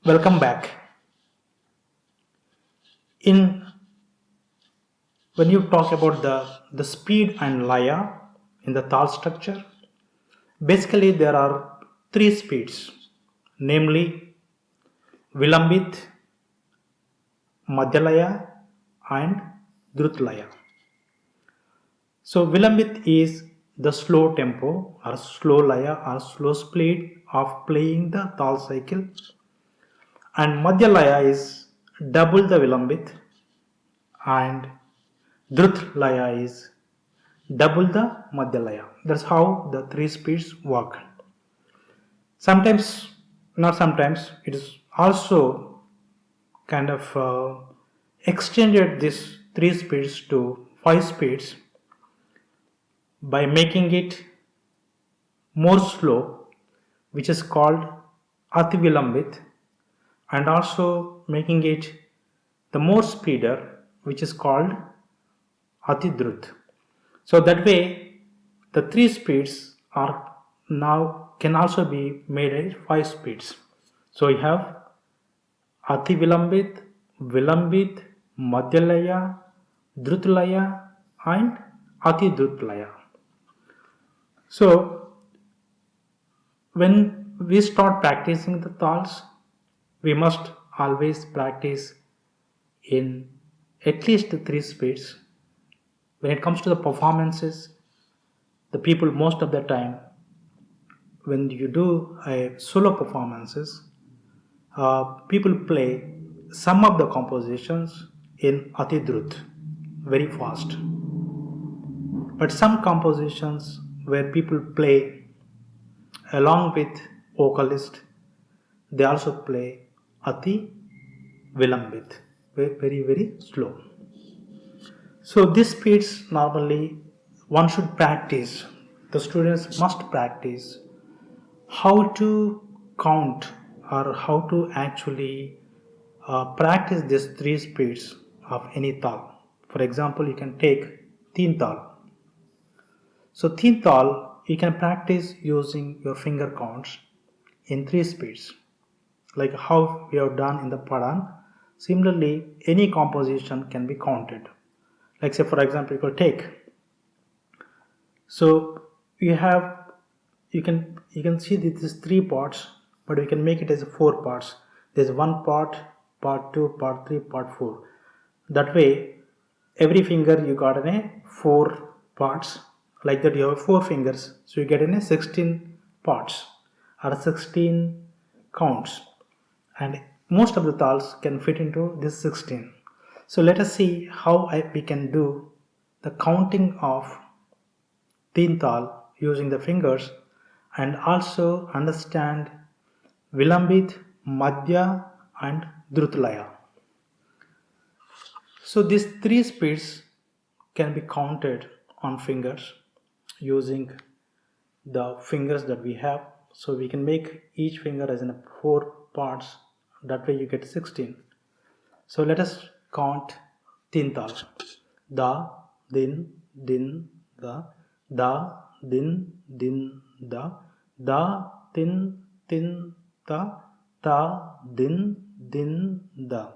Welcome back. In when you talk about the speed and laya in the tal structure, basically there are three speeds, namely Vilambit, Madhyalaya and Drutlaya. So Vilambit is the slow tempo or slow laya or slow speed of playing the tal cycle, and Madhyalaya is double the Vilambit and Drut laya is double the Madhyalaya. That's how the three speeds work. Sometimes, not sometimes, it is also kind of extended these three speeds to five speeds by making it more slow, which is called Ati Vilambit, and also making it the more speeder, which is called Ati Drut. So that way, the three speeds are now can also be made as five speeds. So you have Ati Vilambit, Vilambit, Madhyalaya, Drutlaya, and Ati Drutlaya. So when we start practicing the tals, we must always practice in at least three speeds. When it comes to the performances, the people most of the time when you do a solo performances, people play some of the compositions in Atidrut very fast. But some compositions where people play along with vocalist, they also play Ati Vilambit, very slow. So these speeds normally one should practice. The students must practice how to count or how to actually practice these three speeds of any tal. For example, you can take teen tal. So teen tal you can practice using your finger counts in three speeds, like how we have done in the Padan. Similarly, any composition can be counted. Like say for example, you could take. So you can see that these three parts, but we can make it as four parts. There's one part, part two, part three, part four. That way, every finger you got in a four parts. Like that, you have four fingers, so you get in a 16 parts or 16 counts, and most of the tals can fit into this 16. So let us see how we can do the counting of teen tal using the fingers and also understand Vilambit, Madhya and Drutlaya. So these three speeds can be counted on fingers using the fingers that we have. So we can make each finger as in four parts. That way you get 16. So let us count teen tal. Da, din, din, da, da, din, din, da, tin, tin, ta, din, din, da,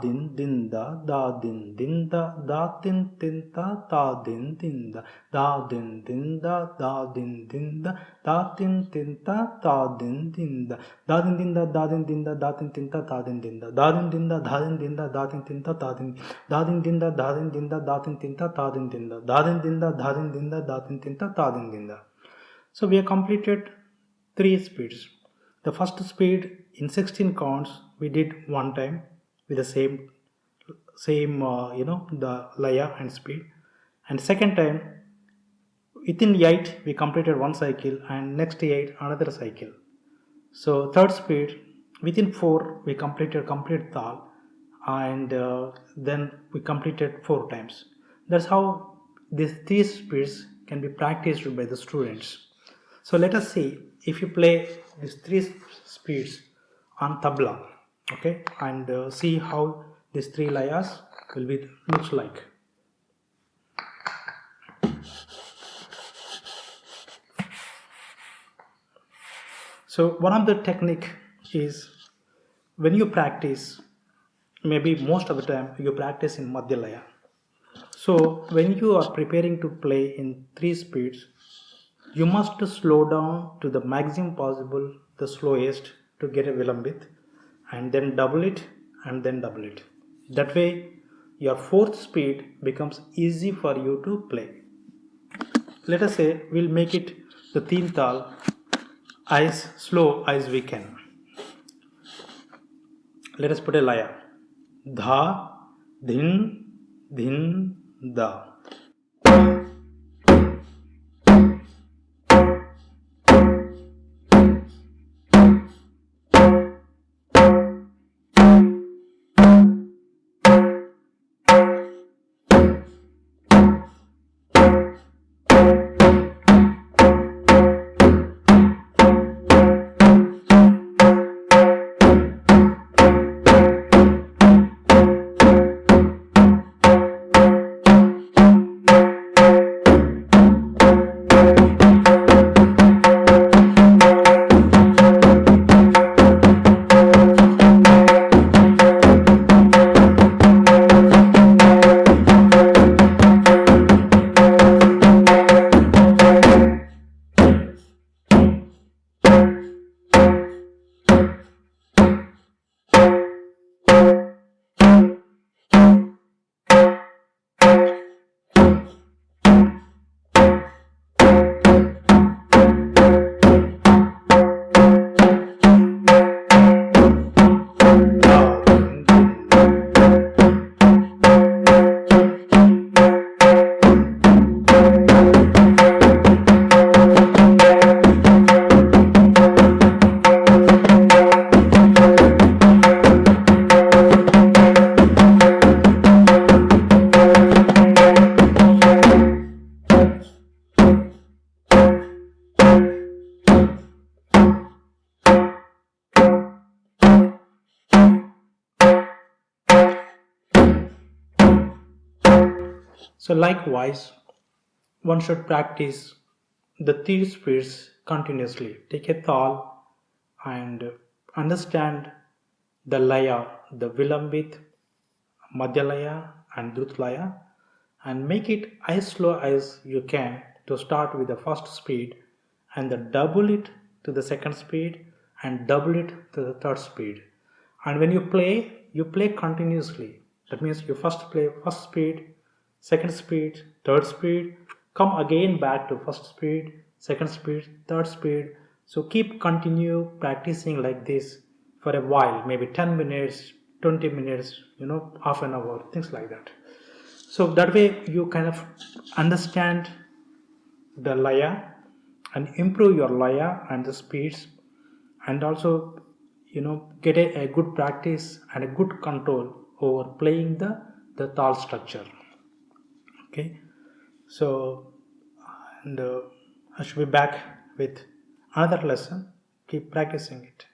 din, din, da, din, din, da, tin, tin, ta, din, din, da, din, din, da, din, din, da, tin, tin, ta, din, din, da, din, din, da, din, din, da, tin, tin, ta, din, din, da, din, din, da, din, din, da, tin, tin, ta, din, da, din, din, da, din, din, da, tin, tin, ta, din, din, da, din, din, da, din, din, da, tin, tin, ta, din, din. So we have completed three speeds. The first speed in 16 counts we did one time with the same the laya and speed, and second time within 8 we completed one cycle and next 8 another cycle. So third speed within 4 we completed complete tal, and then we completed 4 times. That's how these three speeds can be practiced by the students. So let us see if you play these three speeds on tabla, okay, and see how these three layas will be looks like. So one of the technique is when you practice, maybe most of the time you practice in Madhya Laya. So when you are preparing to play in 3 speeds, you must slow down to the maximum possible, the slowest, to get a Vilambit, and then double it, and then double it. That way your 4th speed becomes easy for you to play. Let us say we'll make it the Teen Tal as slow as we can. Let us put a laya. Dha, dhin, dhin, da. So likewise, one should practice the 3 speeds continuously. Take a thal and understand the laya, the Vilambit, Madhyalaya and Drutlaya, and make it as slow as you can to start with the first speed, and then double it to the second speed and double it to the third speed. And when you play continuously. That means you first play first speed, second speed, third speed, come again back to first speed, second speed, third speed. So keep continue practicing like this for a while, maybe 10 minutes, 20 minutes, half an hour, things like that. So that way you kind of understand the laya and improve your laya and the speeds, and also get a good practice and a good control over playing the tal structure. Okay, so and I should be back with another lesson. Keep practicing it.